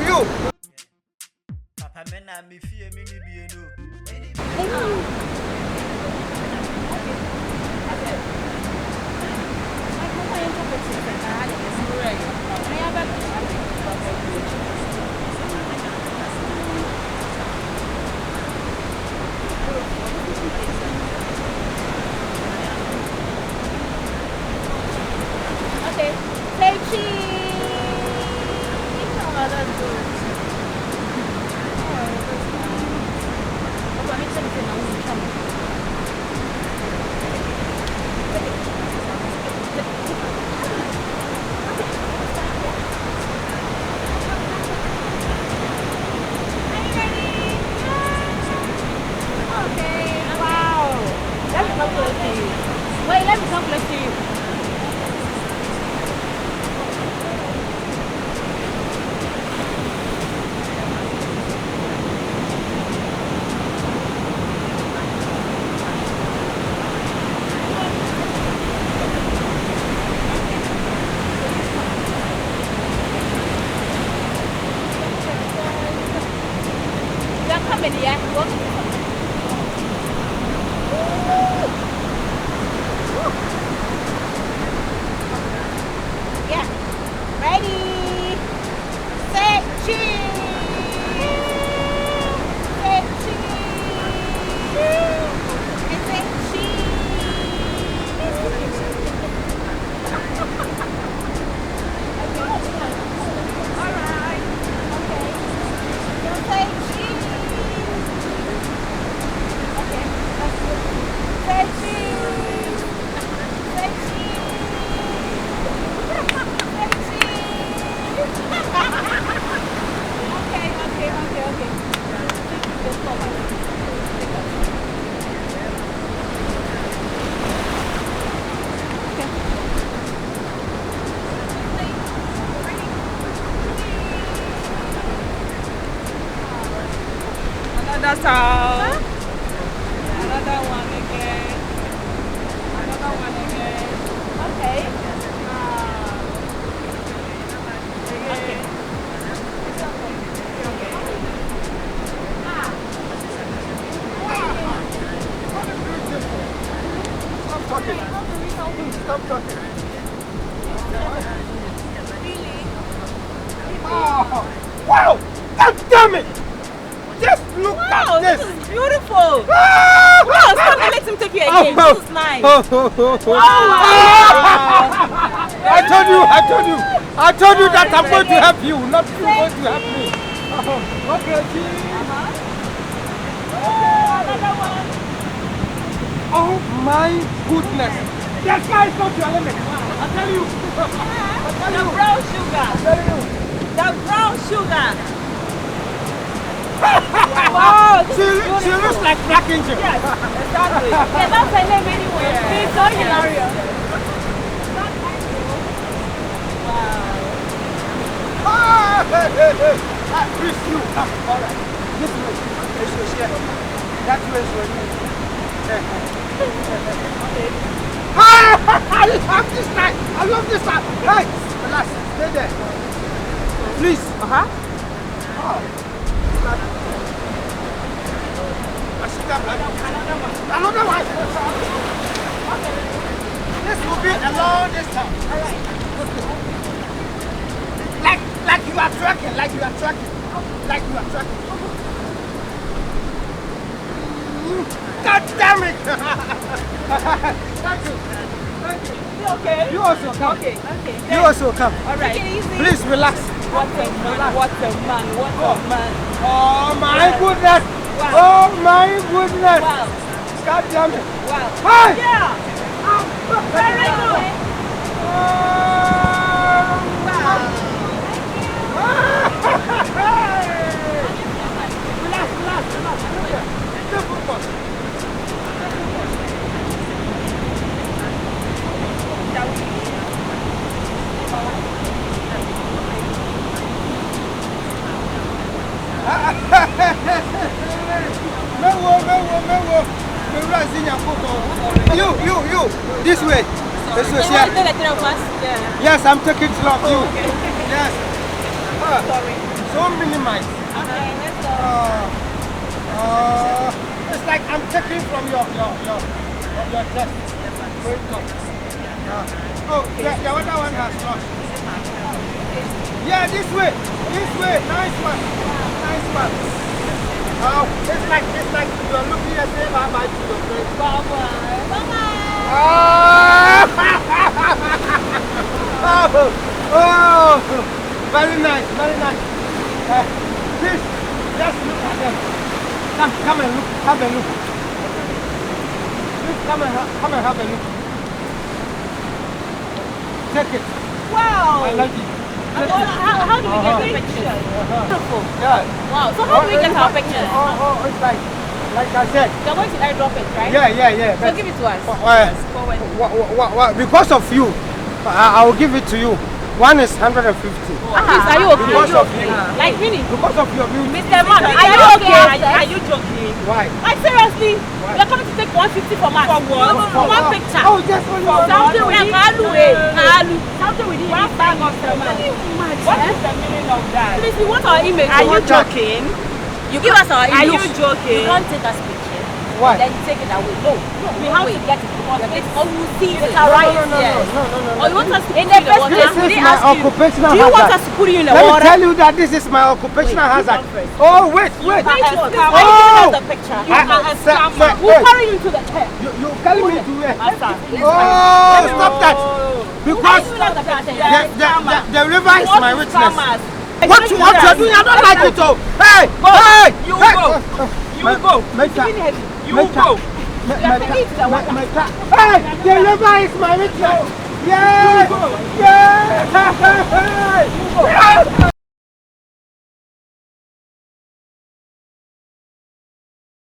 You. Papa mena me fie me ni bienu. Okay, say cheese. Oh, that's good. Wait, let me come close to you. Don't come in here. Walk. Yeah. Ready. Set cheese. Set cheese. And set cheese. All right. Okay. You'll say cheese. Okay. That's good. Say cheese. Say cheese. Okay. Just go back. Okay. Another sound. Huh? Another one again. Another one again. Okay. Okay. Stop talking. Really? Oh, wow! God damn it! Just look at this! This is beautiful! Ah! Wow, stop and let him take you again. This is nice. I told you that I'm going to help you, not you going to help me. Okay, Another one. oh my goodness. That guy is not your limit. I tell you. The brown sugar. The brown sugar. Wow, this is beautiful. She looks like Black Angel. Yes, exactly. Yeah, that's her name anyway. It's so hilarious. Wow. Chris, you come. All right. This way. That way is where you. I love this night. I love this night. Hey, relax. Stay there. Please. Oh. Another one. Okay. This will be a long distance. All right. Like you are tracking. God damn it! Thank you. You okay? You also come. Okay. You also come. All right. Please relax. What a man. Oh my goodness. Wow. Oh my goodness. Wow. God damn it. Wow. Hi. Yeah. Very good. Wow. Relax. You. you. This way. This way, You want to yeah. take the three of us? Yeah. Yes, I'm taking two of you. Okay. Yes. Sorry. So minimized. Okay, let's go. It's like I'm taking from your chest. Oh, yeah, the other one has lost. Yeah, this way. This way. Nice one. Nice one. It's like you're looking at me bye-bye to your friend. Bye-bye. Oh, very nice, very nice. Please, just look at them. Come and look, have a look. Please come and have a look. Take it. Wow. I like it. How do we get the picture? Beautiful. Yeah. Wow. So how do we get our picture? It's like I said. You're going to airdrop it, right? Yeah. So give it to us. Because of you, I will give it to you. One is 150. Please, are you okay? Because of you. Like really? Because of your beauty. Mr. Man, are you okay? Are you joking? Why? Like seriously? You're coming to take 150 from us? For what? For one picture. Oh, just only one. Something we didn't Something we didn't One bag of cement. What is the meaning of that? Please, we want our image. Are you joking? You give us our image. Are you joking? You can't take us picture. Why? Then take it away. No. We have to get it. Or we see it. No. Or you want us to put it in the water? This is my occupational Do you want hazard. us to put it in the Let me water? tell you that this is my occupational hazard. Oh, wait. Oh! Oh! The picture. Sir, We'll carry you to the chair. You carry me to where? Oh, stop that. Because the river is my witness. What you are doing, I don't like it all. Hey! You go. You go. You go. Hey! The river is my witness. Yeah!